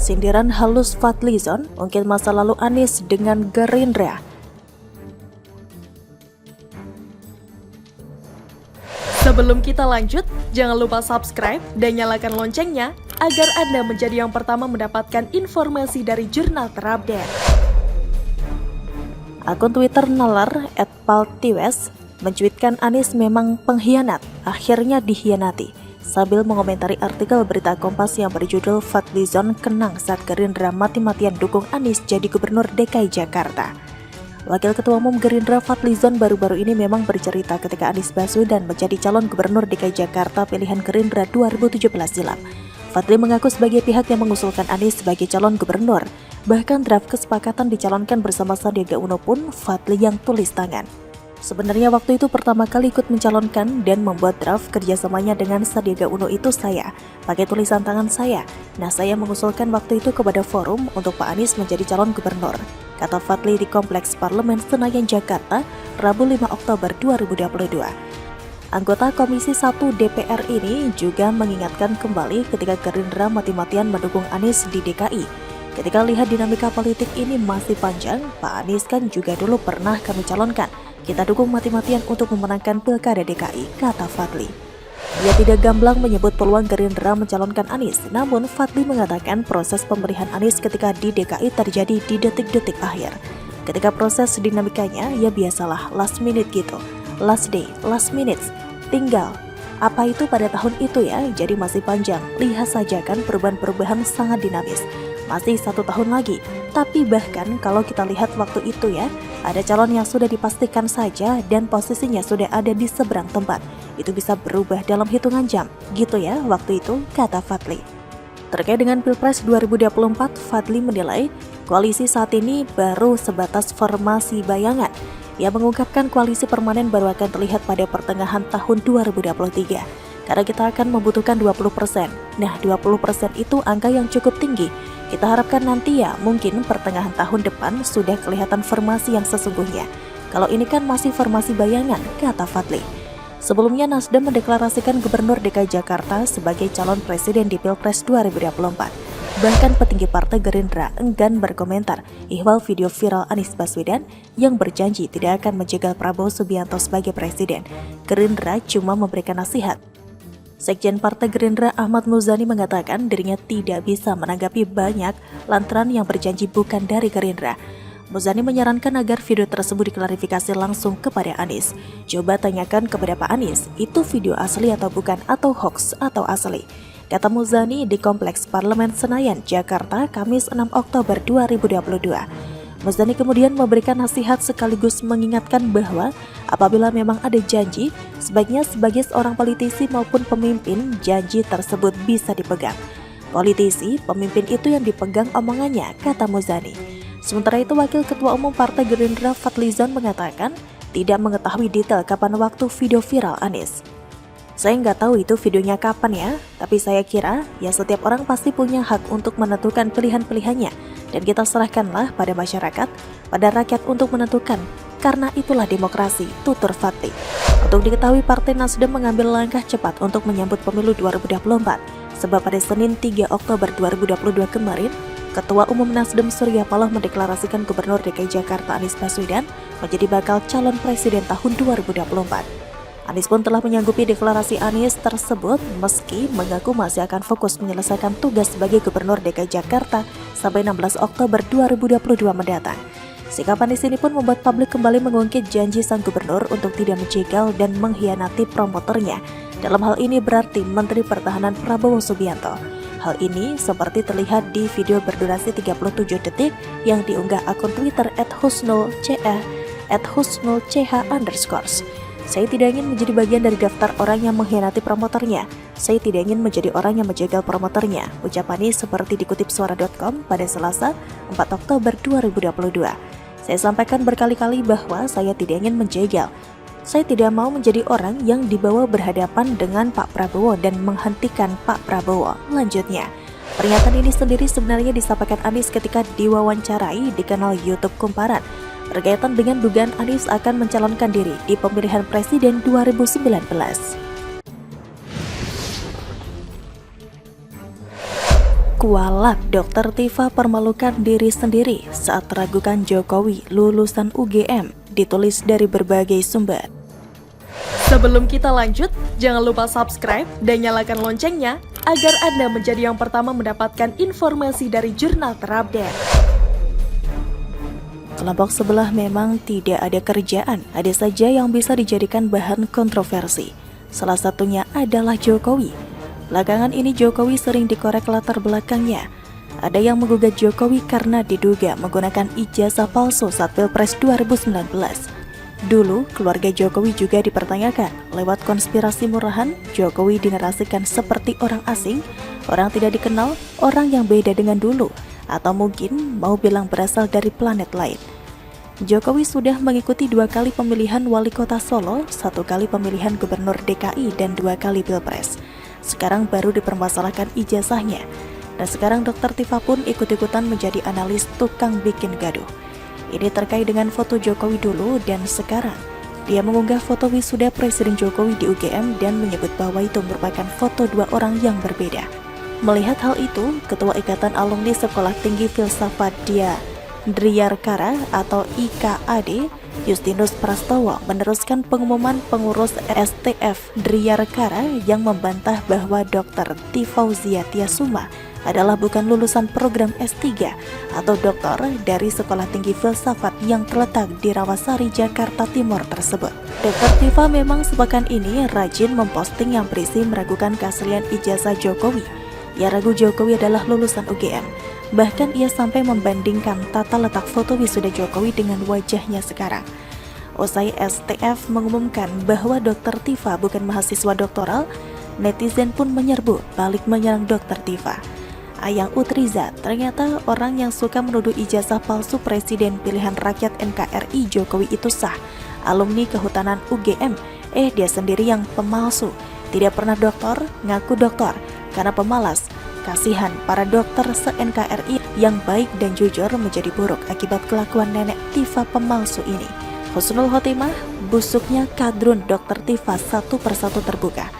Sindiran halus Fadlizon ungkit masa lalu Anies dengan Gerindra. Sebelum kita lanjut, jangan lupa subscribe dan nyalakan loncengnya agar Anda menjadi yang pertama mendapatkan informasi dari jurnal terupdate. Akun Twitter nalar @paltiwes mencuitkan Anies memang pengkhianat, akhirnya dikhianati, sambil mengomentari artikel berita Kompas yang berjudul Fadlizon kenang saat Gerindra mati-matian dukung Anies jadi Gubernur DKI Jakarta. Wakil Ketua Umum Gerindra Fadlizon baru-baru ini memang bercerita ketika Anies Baswedan menjadi calon Gubernur DKI Jakarta pilihan Gerindra 2017 silam. Fadli mengaku sebagai pihak yang mengusulkan Anies sebagai calon gubernur. Bahkan draft kesepakatan dicalonkan bersama Sandiaga Uno pun Fadli yang tulis tangan. Sebenarnya waktu itu pertama kali ikut mencalonkan dan membuat draft kerjasamanya dengan Sandiaga Uno itu saya, pakai tulisan tangan saya. Nah, saya mengusulkan waktu itu kepada forum untuk Pak Anies menjadi calon gubernur, kata Fadli di Kompleks Parlemen Senayan, Jakarta, Rabu 5 Oktober 2022. Anggota Komisi 1 DPR ini juga mengingatkan kembali ketika Gerindra mati-matian mendukung Anies di DKI. Ketika lihat dinamika politik ini masih panjang, Pak Anies kan juga dulu pernah kami calonkan. Kita dukung mati-matian untuk memenangkan Pilkada DKI, kata Fadli. Dia tidak gamblang menyebut peluang Gerindra mencalonkan Anies, namun Fadli mengatakan proses pemilihan Anies ketika di DKI terjadi di detik-detik akhir. Ketika proses dinamikanya, ya biasalah last minute gitu. Last day, last minutes, tinggal. Apa itu pada tahun itu ya, jadi masih panjang. Lihat saja kan perubahan-perubahan sangat dinamis. Masih 1 tahun lagi, tapi bahkan kalau kita lihat waktu itu ya, ada calon yang sudah dipastikan saja dan posisinya sudah ada di seberang tempat. Itu bisa berubah dalam hitungan jam, gitu ya waktu itu, kata Fadli. Terkait dengan Pilpres 2024, Fadli menilai koalisi saat ini baru sebatas formasi bayangan. Ia mengungkapkan koalisi permanen baru akan terlihat pada pertengahan tahun 2023. Karena kita akan membutuhkan 20%. Nah, 20% itu angka yang cukup tinggi. Kita harapkan nanti ya mungkin pertengahan tahun depan sudah kelihatan formasi yang sesungguhnya. Kalau ini kan masih formasi bayangan, kata Fadli. Sebelumnya Nasdem mendeklarasikan Gubernur DKI Jakarta sebagai calon presiden di Pilpres 2024. Bahkan petinggi partai Gerindra enggan berkomentar ihwal video viral Anies Baswedan yang berjanji tidak akan menjegal Prabowo Subianto sebagai presiden. Gerindra cuma memberikan nasihat. Sekjen Partai Gerindra Ahmad Muzani mengatakan dirinya tidak bisa menanggapi banyak lantaran yang berjanji bukan dari Gerindra. Muzani menyarankan agar video tersebut diklarifikasi langsung kepada Anies. Coba tanyakan kepada Pak Anies, itu video asli atau bukan, atau hoax atau asli, kata Muzani di Kompleks Parlemen Senayan, Jakarta, Kamis 6 Oktober 2022. Muzani kemudian memberikan nasihat sekaligus mengingatkan bahwa apabila memang ada janji, sebaiknya sebagai seorang politisi maupun pemimpin, janji tersebut bisa dipegang. Politisi, pemimpin itu yang dipegang omongannya, kata Muzani. Sementara itu, Wakil Ketua Umum Partai Gerindra Fadlizon mengatakan tidak mengetahui detail kapan waktu video viral Anies. Saya nggak tahu itu videonya kapan ya, tapi saya kira ya setiap orang pasti punya hak untuk menentukan pilihan-pilihannya, dan kita serahkanlah pada masyarakat, pada rakyat untuk menentukan, karena itulah demokrasi, tutur Fadli. Untuk diketahui, Partai Nasdem mengambil langkah cepat untuk menyambut pemilu 2024, sebab pada Senin 3 Oktober 2022 kemarin, Ketua Umum Nasdem Surya Paloh mendeklarasikan Gubernur DKI Jakarta Anies Baswedan menjadi bakal calon presiden tahun 2024. Anies pun telah menyanggupi deklarasi Anies tersebut meski mengaku masih akan fokus menyelesaikan tugas sebagai Gubernur DKI Jakarta sampai 16 Oktober 2022 mendatang. Sikap Anies ini pun membuat publik kembali mengungkit janji sang gubernur untuk tidak menjegal dan mengkhianati promotornya. Dalam hal ini berarti Menteri Pertahanan Prabowo Subianto. Hal ini seperti terlihat di video berdurasi 37 detik yang diunggah akun Twitter @husnulch_. Saya tidak ingin menjadi bagian dari daftar orang yang mengkhianati promotornya. Saya tidak ingin menjadi orang yang menjegal promotornya. Ucapan ini seperti dikutip suara.com pada Selasa 4 Oktober 2022. Saya sampaikan berkali-kali bahwa saya tidak ingin menjegal. Saya tidak mau menjadi orang yang dibawa berhadapan dengan Pak Prabowo dan menghentikan Pak Prabowo. Lanjutnya, pernyataan ini sendiri sebenarnya disampaikan Anies ketika diwawancarai di kanal YouTube Kumparan berkaitan dengan dugaan Anies akan mencalonkan diri di pemilihan presiden 2019. Kualat, Dr. Tifa permalukan diri sendiri saat ragukan Jokowi lulusan UGM, ditulis dari berbagai sumber. Sebelum kita lanjut, jangan lupa subscribe dan nyalakan loncengnya agar Anda menjadi yang pertama mendapatkan informasi dari jurnal terupdate. Kelompok sebelah memang tidak ada kerjaan, ada saja yang bisa dijadikan bahan kontroversi. Salah satunya adalah Jokowi. Belakangan ini Jokowi sering dikorek latar belakangnya. Ada yang menggugat Jokowi karena diduga menggunakan ijazah palsu saat Pilpres 2019. Dulu, keluarga Jokowi juga dipertanyakan. Lewat konspirasi murahan, Jokowi dinarasikan seperti orang asing, orang tidak dikenal, orang yang beda dengan dulu, atau mungkin mau bilang berasal dari planet lain. Jokowi sudah mengikuti 2 kali pemilihan wali kota Solo, 1 kali pemilihan gubernur DKI, dan 2 kali Pilpres. Sekarang baru dipermasalahkan ijazahnya. Dan sekarang Dr. Tifa pun ikut-ikutan menjadi analis tukang bikin gaduh. Ini terkait dengan foto Jokowi dulu dan sekarang. Dia mengunggah foto wisuda Presiden Jokowi di UGM dan menyebut bahwa itu merupakan foto 2 orang yang berbeda. Melihat hal itu, Ketua Ikatan Alumni Sekolah Tinggi Filsafat Dryarkara atau IKAD, Justinus Prastowo meneruskan pengumuman pengurus STF Dryarkara yang membantah bahwa Dr. Tifauzia Tiasuma adalah bukan lulusan program S3 atau doktor dari Sekolah Tinggi Filsafat yang terletak di Rawasari, Jakarta Timur tersebut. Dr. Tifa memang sepekan ini rajin memposting yang berisi meragukan keaslian ijazah Jokowi. Ia ragu Jokowi adalah lulusan UGM. Bahkan ia sampai membandingkan tata letak foto wisuda Jokowi dengan wajahnya sekarang. Usai STF mengumumkan bahwa Dr. Tifa bukan mahasiswa doktoral, netizen pun menyerbu balik menyerang Dr. Tifa. Ayang Utriza ternyata orang yang suka menuduh ijazah palsu Presiden pilihan rakyat NKRI Jokowi itu sah. Alumni kehutanan UGM, dia sendiri yang pemalsu. Tidak pernah doktor, ngaku doktor karena pemalas. Kasihan para dokter se-NKRI yang baik dan jujur menjadi buruk akibat kelakuan nenek Tifa pemalsu ini. Husnul khotimah, busuknya kadrun Dr. Tifa satu persatu terbuka.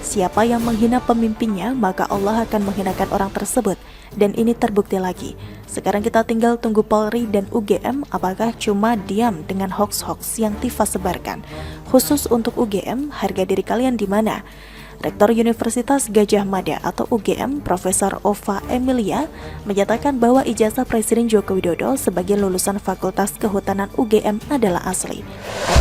Siapa yang menghina pemimpinnya, maka Allah akan menghinakan orang tersebut. Dan ini terbukti lagi. Sekarang kita tinggal tunggu Polri dan UGM apakah cuma diam dengan hoax-hoax yang Tifa sebarkan. Khusus untuk UGM, harga diri kalian di mana? Rektor Universitas Gadjah Mada atau UGM, Profesor Ova Emilia, menyatakan bahwa ijazah Presiden Joko Widodo sebagai lulusan Fakultas Kehutanan UGM adalah asli.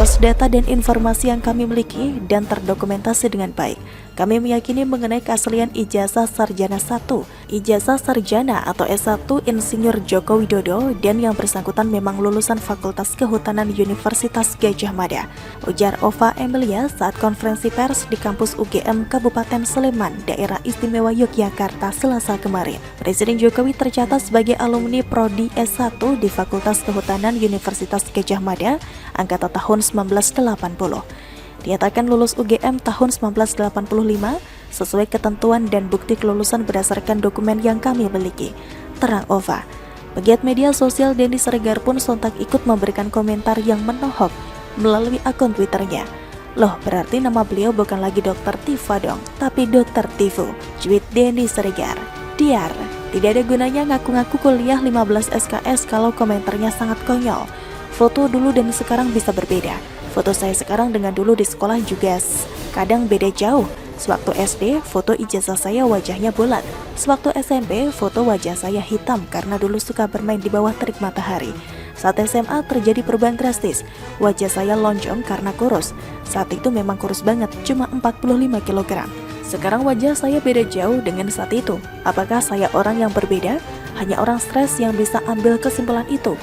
Atas data dan informasi yang kami miliki dan terdokumentasi dengan baik, kami meyakini mengenai keaslian ijazah sarjana 1, ijazah sarjana atau S1 Insinyur Joko Widodo dan yang bersangkutan memang lulusan Fakultas Kehutanan Universitas Gadjah Mada, ujar Ova Emilia saat konferensi pers di kampus UGM Kabupaten Sleman, Daerah Istimewa Yogyakarta, Selasa kemarin. Presiden Jokowi tercatat sebagai alumni Prodi S1 di Fakultas Kehutanan Universitas Gadjah Mada, angkatan tahun 1980. Dinyatakan lulus UGM tahun 1985 sesuai ketentuan dan bukti kelulusan berdasarkan dokumen yang kami miliki, terang Ova. Pegiat media sosial Denny Siregar pun sontak ikut memberikan komentar yang menohok melalui akun Twitternya. Loh, berarti nama beliau bukan lagi Dr. Tifa dong, tapi Dr. Tifu, tweet Denny Siregar. Diar, tidak ada gunanya ngaku-ngaku kuliah 15 SKS kalau komentarnya sangat konyol. Foto dulu dan sekarang bisa berbeda. Foto saya sekarang dengan dulu di sekolah juga kadang beda jauh. Sewaktu SD, foto ijazah saya wajahnya bulat. Sewaktu SMP, foto wajah saya hitam karena dulu suka bermain di bawah terik matahari. Saat SMA terjadi perubahan drastis. Wajah saya lonjong karena kurus. Saat itu memang kurus banget, cuma 45 kg. Sekarang wajah saya beda jauh dengan saat itu. Apakah saya orang yang berbeda? Hanya orang stres yang bisa ambil kesimpulan itu.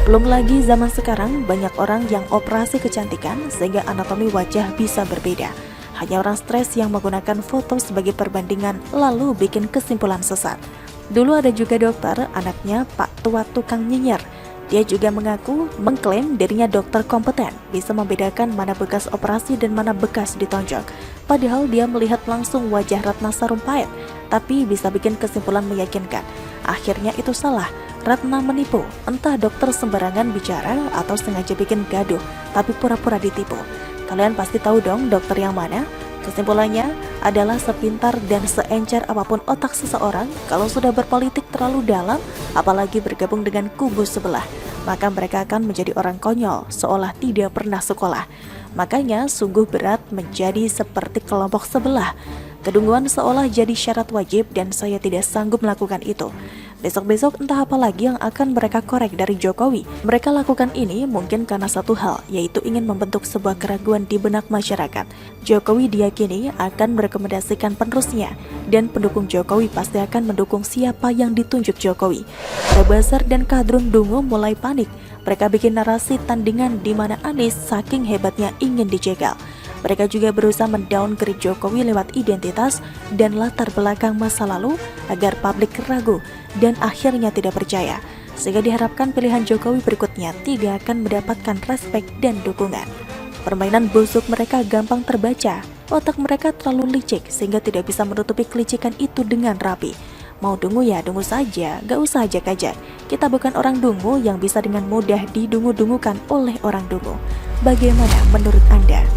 Belum lagi zaman sekarang banyak orang yang operasi kecantikan sehingga anatomi wajah bisa berbeda. Hanya orang stres yang menggunakan foto sebagai perbandingan lalu bikin kesimpulan sesat. Dulu ada juga dokter, anaknya Pak Tua tukang nyinyir. Dia juga mengklaim dirinya dokter kompeten, bisa membedakan mana bekas operasi dan mana bekas ditonjok. Padahal dia melihat langsung wajah Ratna Sarumpait, tapi bisa bikin kesimpulan meyakinkan. Akhirnya itu salah. Ratna menipu, entah dokter sembarangan bicara atau sengaja bikin gaduh, tapi pura-pura ditipu. Kalian pasti tahu dong dokter yang mana? Kesimpulannya adalah sepintar dan seencer apapun otak seseorang, kalau sudah berpolitik terlalu dalam, apalagi bergabung dengan kubu sebelah, maka mereka akan menjadi orang konyol, seolah tidak pernah sekolah. Makanya sungguh berat menjadi seperti kelompok sebelah. Kedunguan seolah jadi syarat wajib dan saya tidak sanggup melakukan itu. Besok-besok entah apa lagi yang akan mereka korek dari Jokowi. Mereka lakukan ini mungkin karena satu hal, yaitu ingin membentuk sebuah keraguan di benak masyarakat. Jokowi diyakini akan merekomendasikan penerusnya, dan pendukung Jokowi pasti akan mendukung siapa yang ditunjuk Jokowi. Rebasar dan kadrun dungu mulai panik. Mereka bikin narasi tandingan di mana Anies saking hebatnya ingin dijegal. Mereka juga berusaha mendowngrade Jokowi lewat identitas dan latar belakang masa lalu agar publik ragu dan akhirnya tidak percaya. Sehingga diharapkan pilihan Jokowi berikutnya tidak akan mendapatkan respek dan dukungan. Permainan busuk mereka gampang terbaca. Otak mereka terlalu licik sehingga tidak bisa menutupi kelicikan itu dengan rapi. Mau dungu ya dungu saja, gak usah ajak-ajak. Kita bukan orang dungu yang bisa dengan mudah didungu-dungukan oleh orang dungu. Bagaimana menurut Anda?